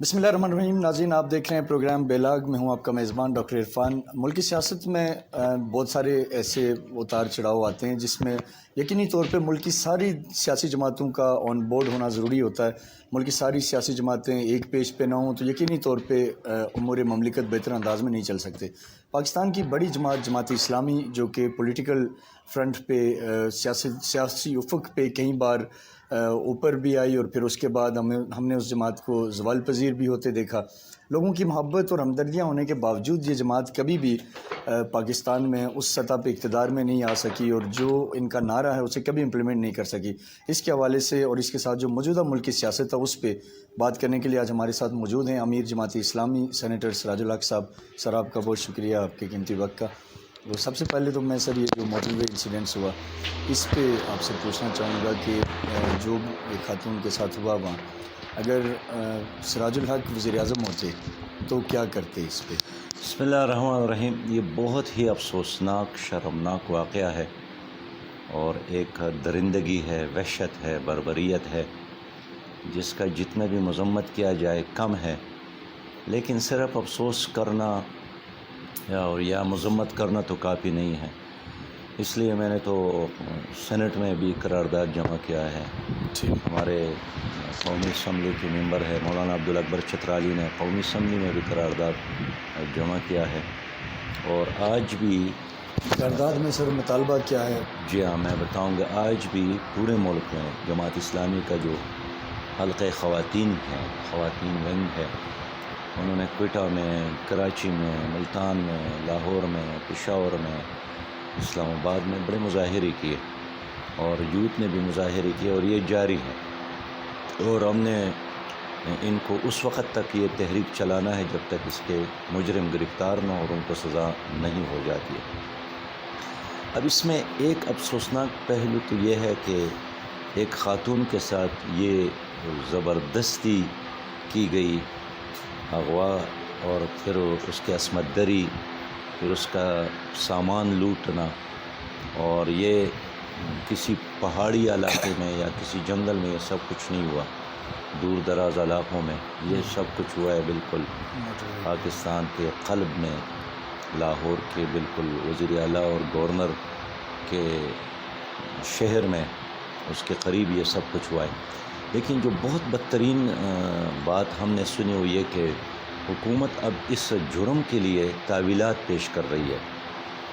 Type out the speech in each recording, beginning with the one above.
بسم اللہ الرحمن الرحیم. ناظرین، آپ دیکھ رہے ہیں پروگرام بیلاگ. میں ہوں آپ کا میزبان ڈاکٹر عرفان. ملکی سیاست میں بہت سارے ایسے اتار چڑھاؤ آتے ہیں جس میں یقینی طور پہ ملک کی ساری سیاسی جماعتوں کا آن بورڈ ہونا ضروری ہوتا ہے. ملک کی ساری سیاسی جماعتیں ایک پیج پہ نہ ہوں تو یقینی طور پہ امور مملکت بہتر انداز میں نہیں چل سکتے. پاکستان کی بڑی جماعت اسلامی جو کہ پولیٹیکل فرنٹ پہ سیاسی افق پہ کئی بار اوپر بھی آئی اور پھر اس کے بعد ہم نے اس جماعت کو زوال پذیر بھی ہوتے دیکھا. لوگوں کی محبت اور ہمدردیاں ہونے کے باوجود یہ جماعت کبھی بھی پاکستان میں اس سطح پہ اقتدار میں نہیں آ سکی اور جو ان کا نعرہ ہے اسے کبھی امپلیمنٹ نہیں کر سکی. اس کے حوالے سے اور اس کے ساتھ جو موجودہ ملک کی سیاست ہے اس پہ بات کرنے کے لیے آج ہمارے ساتھ موجود ہیں امیر جماعت اسلامی سینیٹر سراج الحق صاحب. سر، آپ کا بہت شکریہ آپ کے قیمتی وقت کا. وہ سب سے پہلے تو میں سر یہ جو موٹر وے انسیڈنٹس ہوا اس پہ آپ سے پوچھنا چاہوں گا کہ جو ایک خاتون کے ساتھ ہوا وہاں اگر سراج الحق وزیر اعظم ہوتے تو کیا کرتے اس پہ؟ بسم اللہ الرحمن الرحیم. یہ بہت ہی افسوسناک شرمناک واقعہ ہے اور ایک درندگی ہے، وحشت ہے، بربریت ہے جس کا جتنا بھی مذمت کیا جائے کم ہے. لیکن صرف افسوس کرنا یا مذمت کرنا تو کافی نہیں ہے. اس لیے میں نے تو سینٹ میں بھی قرارداد جمع کیا ہے. ہمارے قومی اسمبلی کے ممبر ہے مولانا عبدالاکبر چترالی نے قومی اسمبلی میں بھی قرارداد جمع کیا ہے. اور آج بھی قرارداد میں سر مطالبہ کیا ہے؟ جی ہاں، میں بتاؤں گا. آج بھی پورے ملک میں جماعت اسلامی کا جو حلقہ خواتین ہے، خواتین ونگ ہے، انہوں نے کوئٹہ میں، کراچی میں، ملتان میں، لاہور میں، پشاور میں، اسلام آباد میں بڑے مظاہرے کیے اور یوتھ نے بھی مظاہرے کیے اور یہ جاری ہے. اور ہم نے ان کو اس وقت تک یہ تحریک چلانا ہے جب تک اس کے مجرم گرفتار نہ اور ان کو سزا نہیں ہو جاتی ہے. اب اس میں ایک افسوسناک پہلو تو یہ ہے کہ ایک خاتون کے ساتھ یہ زبردستی کی گئی، اغوا اور پھر اس کے عصمت دری، پھر اس کا سامان لوٹنا. اور یہ کسی پہاڑی علاقے میں یا کسی جنگل میں یہ سب کچھ نہیں ہوا، دور دراز علاقوں میں یہ سب کچھ ہوا ہے. بالکل پاکستان کے قلب میں، لاہور کے بالکل وزیر اعلیٰ اور گورنر کے شہر میں، اس کے قریب یہ سب کچھ ہوا ہے. لیکن جو بہت بدترین بات ہم نے سنی وہ یہ کہ حکومت اب اس جرم کے لیے تعویلات پیش کر رہی ہے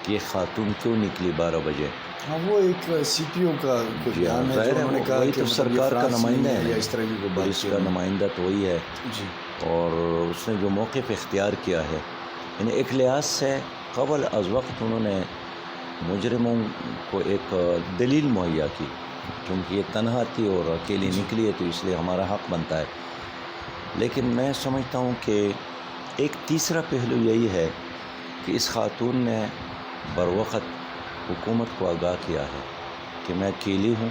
کہ یہ خاتون کیوں نکلی 12 بجے. ہاں، وہ ایک سی پی او کا بیان ہے جو انہوں نے کہا وہی کہ تو سرکار کا نمائندہ ہے، اس طرح کی اور اس کا نمائندہ تو وہی ہے. جی. اور اس نے جو موقف اختیار کیا ہے، یعنی ایک لحاظ سے قبل از وقت انہوں نے مجرموں کو ایک دلیل مہیا کی، کیونکہ یہ تنہا تھی اور اکیلی نکلی ہے تو اس لیے ہمارا حق بنتا ہے. لیکن میں سمجھتا ہوں کہ ایک تیسرا پہلو یہی ہے کہ اس خاتون نے بروقت حکومت کو آگاہ کیا ہے کہ میں اکیلی ہوں،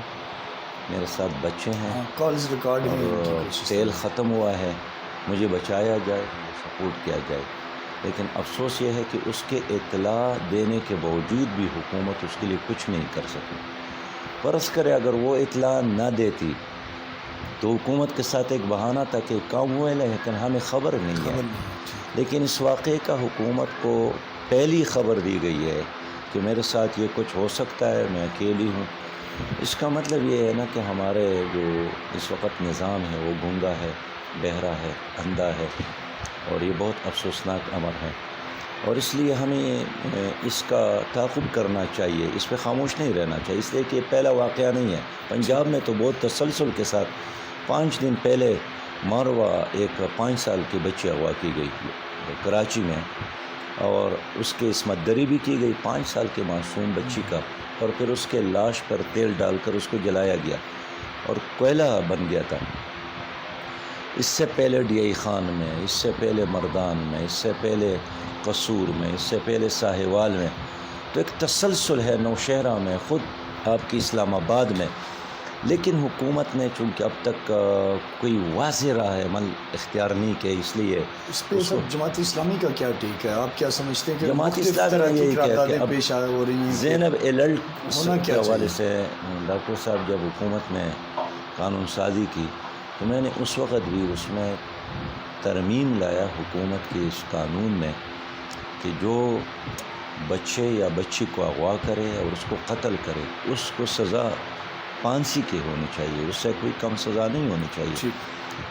میرے ساتھ بچے ہیں کالز ریکارڈ ہیں اور تیل ختم ہوا ہے، مجھے بچایا جائے، مجھے سپورٹ کیا جائے. لیکن افسوس یہ ہے کہ اس کے اطلاع دینے کے باوجود بھی حکومت اس کے لیے کچھ نہیں کر سکی. فرض کرے اگر وہ اطلاع نہ دیتی تو حکومت کے ساتھ ایک بہانہ تھا کہ کام ہوئے لیکن ہمیں خبر نہیں ہے. لیکن اس واقعے کا حکومت کو پہلی خبر دی گئی ہے کہ میرے ساتھ یہ کچھ ہو سکتا ہے، میں اکیلی ہوں. اس کا مطلب یہ ہے نا کہ ہمارے جو اس وقت نظام ہے وہ گنگا ہے، بہرا ہے، اندھا ہے، اور یہ بہت افسوسناک امر ہے. اور اس لیے ہمیں اس کا تعاقب کرنا چاہیے، اس پہ خاموش نہیں رہنا چاہیے. اس لیے کہ یہ پہلا واقعہ نہیں ہے. پنجاب میں تو بہت تسلسل کے ساتھ 5 دن پہلے ماروا ایک 5 سال کی بچی اغوا کی گئی کراچی میں، اور اس کے عصمت دری بھی کی گئی 5 سال کے معصوم بچی کا، اور پھر اس کے لاش پر تیل ڈال کر اس کو جلایا گیا اور کوئلہ بن گیا تھا. اس سے پہلے ڈی آئی خان میں، اس سے پہلے مردان میں، اس سے پہلے قصور میں، اس سے پہلے ساہیوال میں، تو ایک تسلسل ہے نوشہرہ میں، خود آپ کی اسلام آباد میں. لیکن حکومت نے چونکہ اب تک کوئی واضح راہ عمل اختیار نہیں کیا، اس لیے اس پہ جماعت اسلامی کا کیا ٹیک ہے؟ آپ کیا سمجھتے ہیں کہ جماعت مختلف اسلامی طرح نے کی یہی کہا کہ قراردادیں اب پیش ہو رہی ہیں؟ زینب ایللٹ ہونا کے کیا حوالے چاہیے؟ سے ڈاکٹر صاحب جب حکومت نے قانون سازی کی تو میں نے اس وقت بھی اس میں ترمیم لایا حکومت کے اس قانون میں کہ جو بچے یا بچی کو اغوا کرے اور اس کو قتل کرے اس کو سزا پھانسی کی ہونی چاہیے، اس سے کوئی کم سزا نہیں ہونی چاہیے۔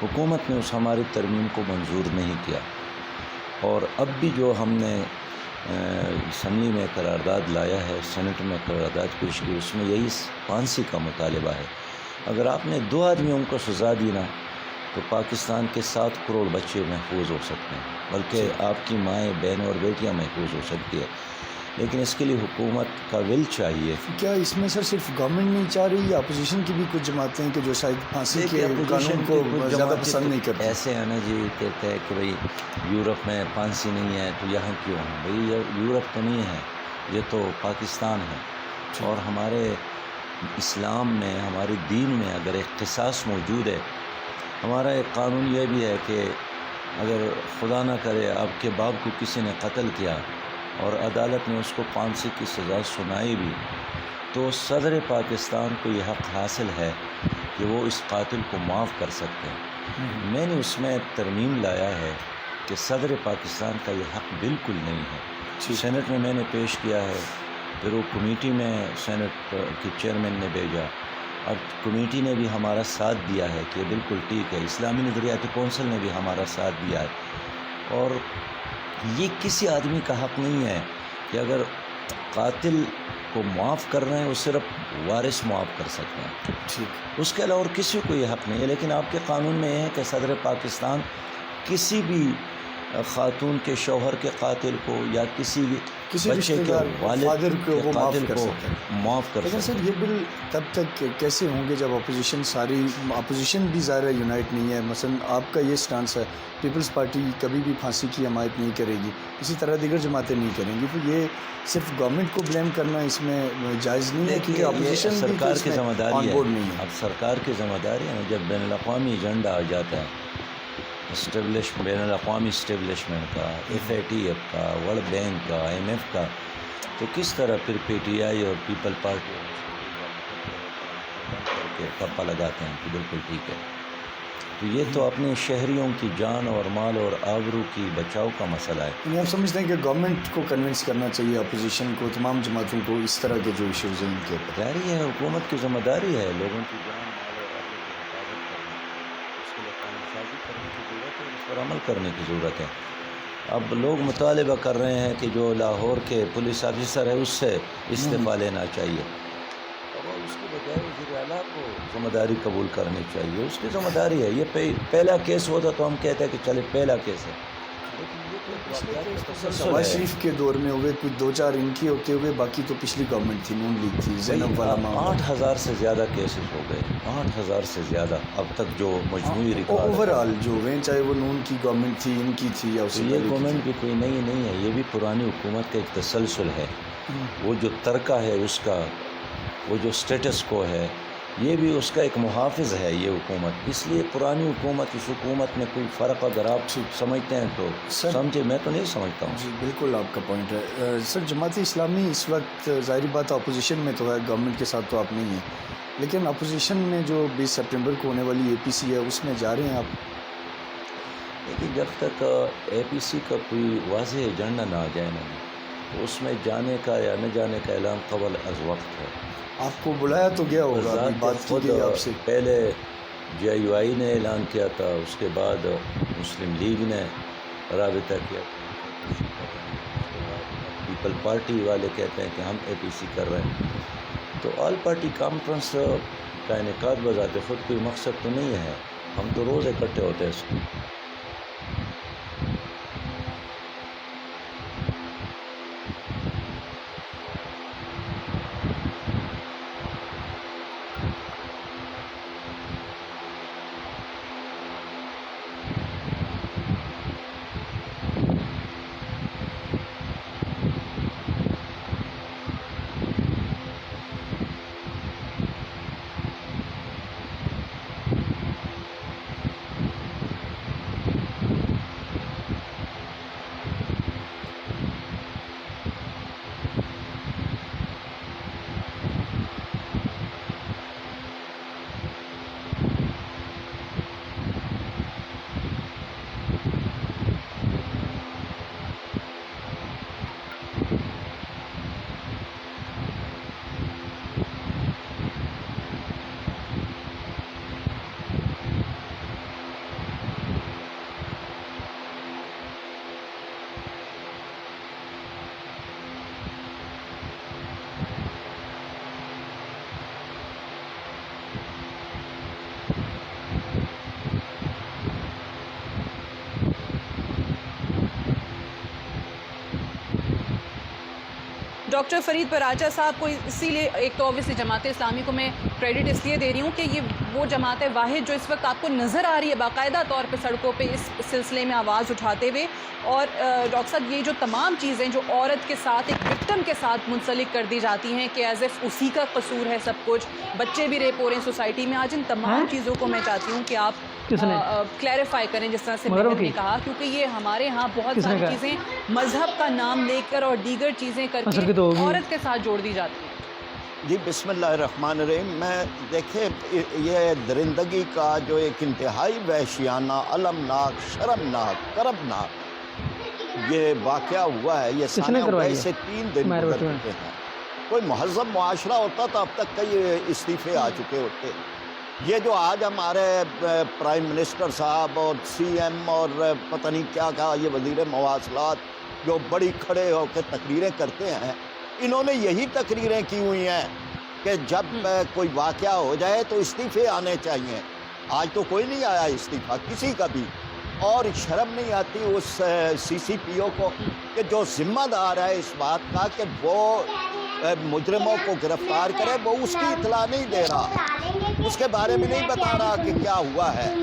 حکومت نے اس ہماری ترمیم کو منظور نہیں کیا، اور اب بھی جو ہم نے اسمبلی میں قرارداد لایا ہے، سینٹ میں قرارداد پیش کی، اس میں یہی پھانسی کا مطالبہ ہے۔ اگر آپ نے 2 آدمیوں کو سزا دی نا تو پاکستان کے 7 کروڑ بچے محفوظ ہو سکتے ہیں، بلکہ آپ کی مائیں، بہنیں اور بیٹیاں محفوظ ہو سکتی ہے، لیکن اس کے لیے حکومت کا ول چاہیے۔ کیا اس میں سر صرف گورنمنٹ نہیں چاہ رہی یا اپوزیشن کی بھی کچھ جماعتیں ہیں کہ جو شاید پھانسی کے قانون کو زیادہ پسند نہیں کرتی؟ ایسے ہے نا جی، کہتے ہیں کہ بھئی یورپ میں پھانسی نہیں ہے تو یہاں کیوں ہے؟ بھئی یورپ تو نہیں ہے، یہ تو پاکستان ہے، اور ہمارے اسلام میں، ہمارے دین میں اگر ایک قصاص موجود ہے، ہمارا ایک قانون یہ بھی ہے کہ اگر خدا نہ کرے آپ کے باپ کو کسی نے قتل کیا اور عدالت نے اس کو پھانسی کی سزا سنائی بھی، تو صدر پاکستان کو یہ حق حاصل ہے کہ وہ اس قاتل کو معاف کر سکتے ہیں۔ میں نے اس میں ترمیم لایا ہے کہ صدر پاکستان کا یہ حق بالکل نہیں ہے۔ سینٹ میں نے پیش کیا ہے، پھر وہ کمیٹی میں سینٹ کی چیئرمین نے بھیجا، اب کمیٹی نے بھی ہمارا ساتھ دیا ہے کہ بالکل ٹھیک ہے، اسلامی نظریاتی کونسل نے بھی ہمارا ساتھ دیا ہے، اور یہ کسی آدمی کا حق نہیں ہے کہ اگر قاتل کو معاف کر رہے ہیں وہ صرف وارث معاف کر سکتے ہیں، اس کے علاوہ اور کسی کو یہ حق نہیں ہے۔ لیکن آپ کے قانون میں یہ ہے کہ صدر پاکستان کسی بھی خاتون کے شوہر کے قاتل کو یا کسی بچے کے والد کے قاتل کو معاف کر لیکن سکتے سر ہیں۔ یہ بل تب تک کیسے ہوں گے جب اپوزیشن بھی ظاہر یونائٹ نہیں ہے؟ مثلا آپ کا یہ سٹانس ہے پیپلز پارٹی کبھی بھی پھانسی کی حمایت نہیں کرے گی، اسی طرح دیگر جماعتیں نہیں کریں گی، تو یہ صرف گورنمنٹ کو بلیم کرنا اس میں جائز نہیں ہے، کیونکہ اپوزیشن بھی سرکار کی ذمہ داری آن ہے۔ بورڈ نہیں ہے۔ اب سرکار کی ذمہ داری ہے، جب بین الاقوامی ایجنڈا آ جاتا ہے بین الاقوامی اسٹیبلشمنٹ کا، FATF کا، ورلڈ بینک کا، IMF کا، تو کس طرح پھر PTI اور پیپل پارٹی کے ٹپا لگاتے ہیں کہ بالکل ٹھیک ہے؟ تو یہ تو اپنے شہریوں کی جان اور مال اور آبرو کی بچاؤ کا مسئلہ ہے۔ یعنی آپ سمجھتے ہیں کہ گورنمنٹ کو کنونس کرنا چاہیے اپوزیشن کو، تمام جماعتوں کو، اس طرح کے جو ایشوز ہیں ان کے اوپر؟ جاری ہے، حکومت کی ذمہ داری ہے لوگوں کی جان مال اور آبرو کی حفاظت کرنا، اس کے لیے قانون سازی کرنے کی ضرورت ہے اور اس پر عمل کرنے کی ضرورت ہے۔ اب لوگ مطالبہ کر رہے ہیں کہ جو لاہور کے پولیس آفیسر ہے اس سے استعفیٰ لینا چاہیے، اب اس کے بجائے وزیر اعلیٰ کو ذمہ داری قبول کرنی چاہیے، اس کی ذمہ داری ہے۔ یہ پہلا کیس ہوتا تو ہم کہتے ہیں کہ چلے پہلا کیس ہے، لیکن یہ تو واقعات کا تسلسل نواز ہے۔ شریف کے دور میں ہوئے کچھ 2-4 ان کی ہوتے ہوئے، باقی تو پچھلی گورنمنٹ تھی، نون لیگ تھی، زینب والا معاملہ۔ 8,000 سے زیادہ کیسز ہو گئے، 8,000 سے زیادہ اب تک جو مجموعی ریکارڈ اوور آل جو ہوئے، چاہے وہ نون کی گورنمنٹ تھی، ان کی تھی یا اس سے یہ پہلے کی گورنمنٹ تھی۔ بھی کوئی نئی نہیں ہے، یہ بھی پرانی حکومت کا ایک تسلسل ہے۔ وہ جو ترکہ ہے اس کا، وہ جو سٹیٹس کو ہے، یہ بھی اس کا ایک محافظ ہے یہ حکومت، اس لیے پرانی حکومت اس حکومت میں کوئی فرق اگر آپ سمجھتے ہیں تو سمجھے، میں تو نہیں سمجھتا ہوں۔ جی بالکل آپ کا پوائنٹ ہے سر۔ جماعت اسلامی اس وقت ظاہری بات اپوزیشن میں تو ہے، گورنمنٹ کے ساتھ تو آپ نہیں ہیں، لیکن اپوزیشن میں جو 20 سپٹمبر کو ہونے والی APC ہے اس میں جا رہے ہیں آپ؟ لیکن جب تک APC کا کوئی واضح ایجنڈا نہ آ جائے نا، تو اس میں جانے کا یا نہ جانے کا اعلان قبل از وقت ہے۔ آپ کو بلایا تو گیا ہوگا، ابھی بات کی گئی آپ سے؟ پہلے JUI نے اعلان کیا تھا، اس کے بعد مسلم لیگ نے رابطہ کیا، پیپل پارٹی والے کہتے ہیں کہ ہم APC کر رہے ہیں، تو آل پارٹی کانفرنس کا انعقاد بذات خود کوئی مقصد تو نہیں ہے، ہم تو روز اکٹھے ہوتے ہیں۔ ڈاکٹر فرید پراچا صاحب کو اسی لیے ایک تو اوبیسلی جماعت اسلامی کو میں کریڈٹ اس لیے دے رہی ہوں کہ یہ وہ جماعت واحد جو اس وقت آپ کو نظر آ رہی ہے باقاعدہ طور پہ سڑکوں پہ اس سلسلے میں آواز اٹھاتے ہوئے. اور ڈاکٹر صاحب یہ جو تمام چیزیں جو عورت کے ساتھ ایک وکٹم کے ساتھ منسلک کر دی جاتی ہیں کہ ایز ایف اسی کا قصور ہے سب کچھ, بچے بھی ریپ ہو رہے ہیں سوسائٹی میں, آج ان تمام چیزوں کو میں چاہتی ہوں کہ آپ کلیریفائی کریں جس طرح سے مہر نے کہا, کیونکہ یہ ہمارے ہاں بہت ساری چیزیں مذہب کا نام لے کر اور دیگر چیزیں کر کے عورت کے ساتھ جوڑ دی جاتی ہیں. جی بسم اللہ الرحمن الرحیم. میں دیکھیں یہ درندگی کا جو ایک انتہائی وحشیانہ, المناک, شرمناک, کربناک یہ واقعہ ہوا ہے, یہ سامنے ہوا ہے, اسے 3 دن گزر چکے ہیں. کوئی مہذب معاشرہ ہوتا تو اب تک کئی استعفے آ چکے ہوتے. یہ جو آج ہمارے پرائم منسٹر صاحب اور سی ایم اور پتہ نہیں کیا کہا, یہ وزیر مواصلات جو بڑی کھڑے ہو کے تقریریں کرتے ہیں, انہوں نے یہی تقریریں کی ہوئی ہیں کہ جب کوئی واقعہ ہو جائے تو استعفے آنے چاہیے. آج تو کوئی نہیں آیا استعفیٰ کسی کا بھی, اور شرم نہیں آتی اس سی سی پی او کو کہ جو ذمہ دار ہے اس بات کا کہ وہ مجرموں کو گرفتار کرے, وہ اس کی اطلاع نہیں دے رہا, اس کے بارے میں نہیں بتا رہا کہ کیا ہوا ہے.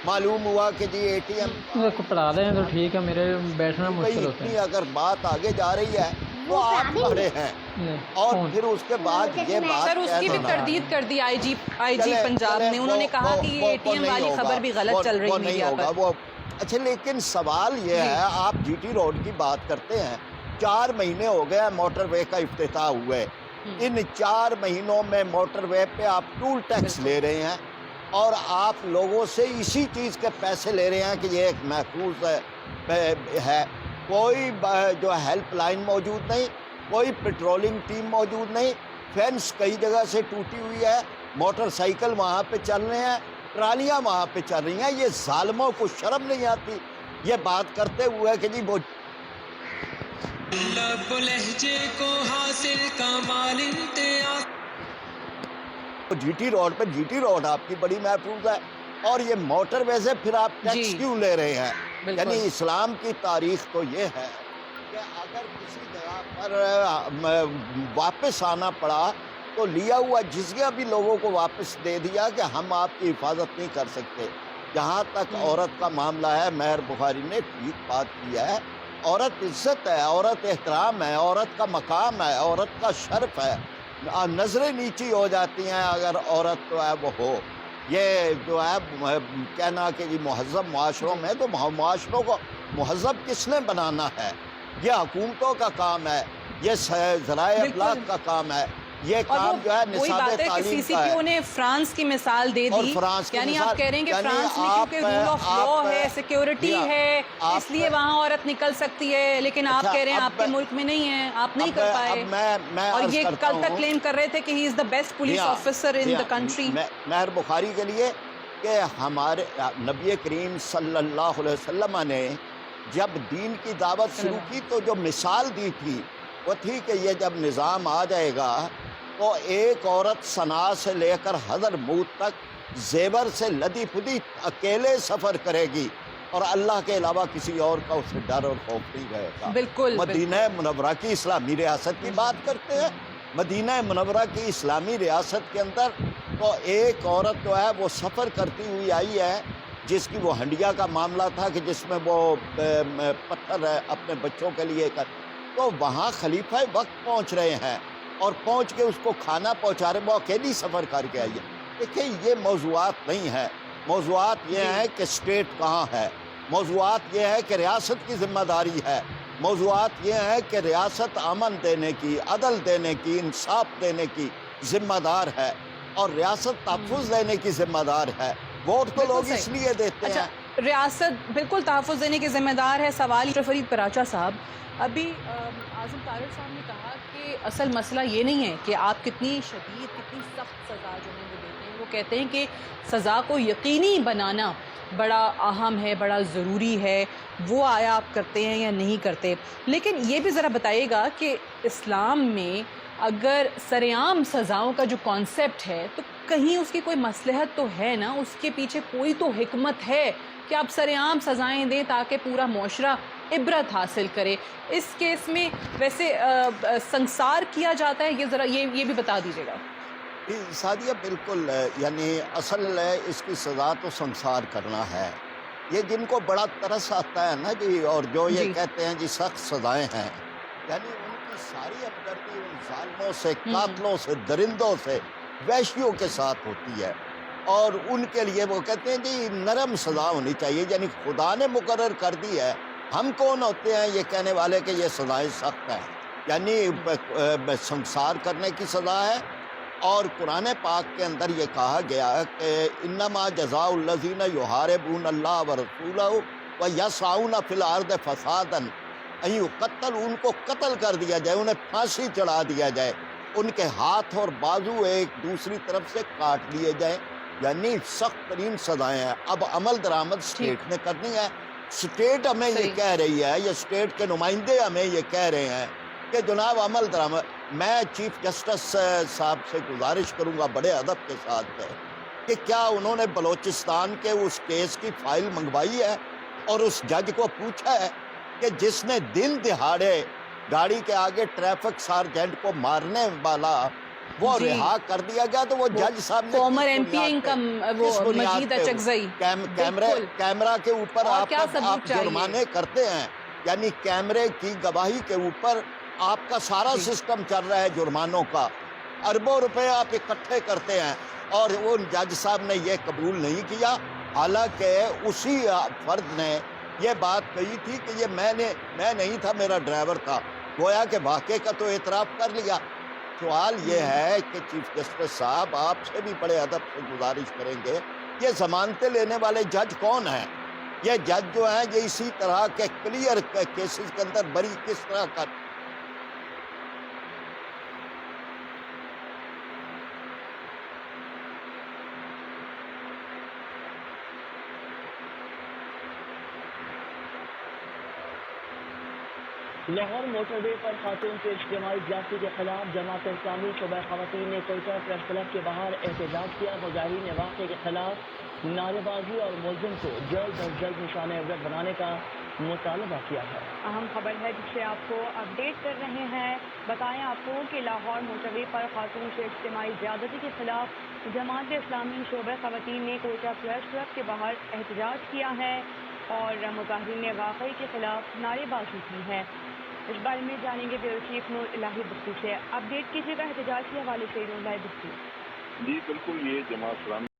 معلوم ہوا کہ جی اے ٹی ایم پڑھا دیں تو ٹھیک ہے, میرے بیٹھنا مشکل ہوتا ہے. اگر بات آگے جا رہی ہے وہ آپ کھڑے ہیں, اور پھر اس کے بعد یہ بات سر اس کی بھی تردید کر دی آئی جی پنجاب نے, انہوں نے کہا کہ یہ اے ٹی ایم والی خبر بھی غلط چل رہی ہے میڈیا پر. اچھا لیکن سوال یہ ہے, آپ جی ٹی روڈ کی بات کرتے ہیں, 4 مہینے ہو گئے موٹر وے کا افتتاح ہوئے. ان 4 مہینوں میں موٹر وے پہ آپ ٹول ٹیکس لے رہے ہیں اور آپ لوگوں سے اسی چیز کے پیسے لے رہے ہیں کہ یہ ایک محفوظ ہے. کوئی جو ہیلپ لائن موجود نہیں, کوئی پیٹرولنگ ٹیم موجود نہیں, فینس کئی جگہ سے ٹوٹی ہوئی ہے, موٹر سائیکل وہاں پہ چل رہے ہیں, ٹرالیاں وہاں پہ چل رہی ہیں. یہ ظالموں کو شرم نہیں آتی یہ بات کرتے ہوئے کہ جی وہ لہجے کو حاصل کمال امتیاز. جی ٹی روڈ پہ جی ٹی روڈ آپ کی بڑی محفوظ ہے, اور یہ موٹر وے سے پھر آپ ٹیکس کیوں لے رہے ہیں؟ یعنی اسلام کی تاریخ تو یہ ہے کہ اگر کسی جگہ پر واپس آنا پڑا تو لیا ہوا جزیہ بھی لوگوں کو واپس دے دیا کہ ہم آپ کی حفاظت نہیں کر سکتے. جہاں تک عورت کا معاملہ ہے, مہر بخاری نے ٹھیک بات کی ہے. عورت عزت ہے, عورت احترام ہے, عورت کا مقام ہے, عورت کا شرف ہے. نظریں نیچی ہو جاتی ہیں اگر عورت تو ہے وہ ہو. یہ جو ہے کہنا کہ جی مہذب معاشروں میں, تو معاشروں کو مہذب کس نے بنانا ہے؟ یہ حکومتوں کا کام ہے, یہ ذرائع ابلاغ کا کام ہے. یہ کام جو ہے نصاب تعلیم کا ہے. سی سی پی او نے فرانس کی مثال دے دی, یعنی آپ کہہ رہے ہیں کہ فرانس میں کیونکہ رول آف لا ہے, سیکیورٹی ہے, اس لیے وہاں عورت نکل سکتی ہے, لیکن آپ کہہ رہے ہیں آپ کے ملک میں نہیں ہے, آپ نہیں کر پائے. اور یہ کل تک کلیم کر رہے تھے کہ he is the best police officer in the country. Mehr Bukhari کے لیے کہ ہمارے نبی کریم صلی اللہ علیہ وسلم نے جب دین کی دعوت شروع کی تو جو مثال دی تھی وہ تھی کہ یہ جب نظام آ جائے گا تو ایک عورت صنعاء سے لے کر حضرموت تک زیور سے لدی پھدی اکیلے سفر کرے گی, اور اللہ کے علاوہ کسی اور کا اسے ڈر اور خوف نہیں رہے گا. بالکل. مدینہ منورہ کی اسلامی ریاست کی بات کرتے ہیں, مدینہ منورہ کی اسلامی ریاست کے اندر تو ایک عورت جو ہے وہ سفر کرتی ہوئی آئی ہے جس کی وہ ہنڈیا کا معاملہ تھا کہ جس میں وہ پتھر اپنے بچوں کے لیے تو وہاں خلیفہ وقت پہنچ رہے ہیں اور پہنچ کے اس کو کھانا پہنچا رہے, وہ اکیلی سفر کر کے آئی ہے. دیکھیں یہ موضوعات نہیں ہے, موضوعات یہ ہیں کہ اسٹیٹ کہاں ہے, موضوعات یہ ہے کہ ریاست کی ذمہ داری ہے, موضوعات یہ ہے کہ ریاست امن دینے کی, عدل دینے کی, انصاف دینے کی ذمہ دار ہے, اور ریاست تحفظ دینے کی ذمہ دار ہے. ووٹ تو لوگ اس لیے دیتے ہیں. ریاست بالکل تحفظ دینے کی ذمہ دار ہے. سوال فرید پراچا صاحب, ابھی اعظم طارق صاحب نے کہا کہ اصل مسئلہ یہ نہیں ہے کہ آپ کتنی شدید, کتنی سخت سزا جو ہے وہ دیتے ہیں. وہ کہتے ہیں کہ سزا کو یقینی بنانا بڑا اہم ہے, بڑا ضروری ہے, وہ آیا آپ کرتے ہیں یا نہیں کرتے. لیکن یہ بھی ذرا بتائیے گا کہ اسلام میں اگر سرعام سزاؤں کا جو کانسیپٹ ہے تو کہیں اس کی کوئی مصلحت تو ہے نا, اس کے پیچھے کوئی تو حکمت ہے کہ آپ سرعام سزائیں دیں تاکہ پورا معاشرہ عبرت حاصل کرے. اس کیس میں ویسے سنسار کیا جاتا ہے, یہ ذرا یہ بھی بتا دیجیے گا. سعدیہ بالکل، یعنی اصل اس کی سزا تو سنسار کرنا ہے. یہ جن کو بڑا ترس آتا ہے نا جی، اور جو یہ کہتے ہیں جی سخت سزائیں ہیں، یعنی ان کی ساری ہمدردی ان ظالموں سے، قاتلوں سے، درندوں سے، وحشیوں کے ساتھ ہوتی ہے، اور ان کے لیے وہ کہتے ہیں جی نرم سزا ہونی چاہیے. یعنی خدا نے مقرر کر دی ہے، ہم کون ہوتے ہیں یہ کہنے والے کہ یہ سزائیں سخت ہیں. یعنی سنسار کرنے کی سزا ہے. اور قرآن پاک کے اندر یہ کہا گیا کہ انما جزاء الذین یحاربون اللہ ورسولہ ویسعون فی الارض فسادا ان یقتلوا، ان کو قتل کر دیا جائے، انہیں پھانسی چڑھا دیا جائے، ان کے ہاتھ اور بازو ایک دوسری طرف سے کاٹ لیے جائیں. یعنی سخت ترین سزائیں ہیں. اب عمل درآمد اسٹیٹ نے کرنی ہے. اسٹیٹ ہمیں یہ کہہ رہی ہے، یہ اسٹیٹ کے نمائندے ہمیں یہ کہہ رہے ہیں کہ جناب عمل درآمد. میں چیف جسٹس صاحب سے گزارش کروں گا بڑے ادب کے ساتھ کہ کیا انہوں نے بلوچستان کے اس کیس کی فائل منگوائی ہے اور اس جج کو پوچھا ہے کہ جس نے دن دہاڑے گاڑی کے آگے ٹریفک سارجنٹ کو مارنے والا وہ رہا کر دیا گیا، تو وہ جج صاحب نے فارمر ایم پی وہ مجید اچکزئی کیمرہ کے اوپر آپ جرمانے کرتے ہیں. یعنی کیمرے کی گواہی کے اوپر آپ کا سارا سسٹم چل رہا ہے جرمانوں کا، اربوں روپے آپ اکٹھے کرتے ہیں، اور وہ جج صاحب نے یہ قبول نہیں کیا. حالانکہ اسی فرد نے یہ بات کہی تھی کہ یہ میں نہیں تھا، میرا ڈرائیور تھا. گویا کہ واقعے کا تو اعتراف کر لیا. سوال یہ ہے کہ چیف جسٹس صاحب آپ سے بھی بڑے ادب سے گزارش کریں گے، یہ ضمانتیں لینے والے جج کون ہیں؟ یہ جج جو ہیں یہ اسی طرح کے کلیئر کیسز کے اندر بری کس طرح کا لاہور موٹر وے پر خاتون کے اجتماعی زیادتی کے خلاف جماعت اسلامی شعبہ خواتین نے کوئٹہ پریس کلب کے باہر احتجاج کیا. مظاہرین نے واقعے کے خلاف نعرے بازی اور ملزم کو جلد از جلد نشان عبرت بنانے کا مطالبہ کیا ہے. اہم خبر ہے جس سے آپ کو اپڈیٹ کر رہے ہیں. بتائیں آپ کو کہ لاہور موٹر وے پر خاتون کے اجتماعی زیادتی کے خلاف جماعت اسلامی شعبہ خواتین نے کوئٹہ پریس کلب کے باہر احتجاج کیا ہے اور مظاہرین نے واقعے کے خلاف نعرے بازی کی ہے. اس بارے میں جانیں گے بیورو چیف نور الہی بختی سے. اپڈیٹ کیجیے گا احتجاج کے حوالے سے نور الہی بختی. جی بالکل، یہ جماعت اسلامی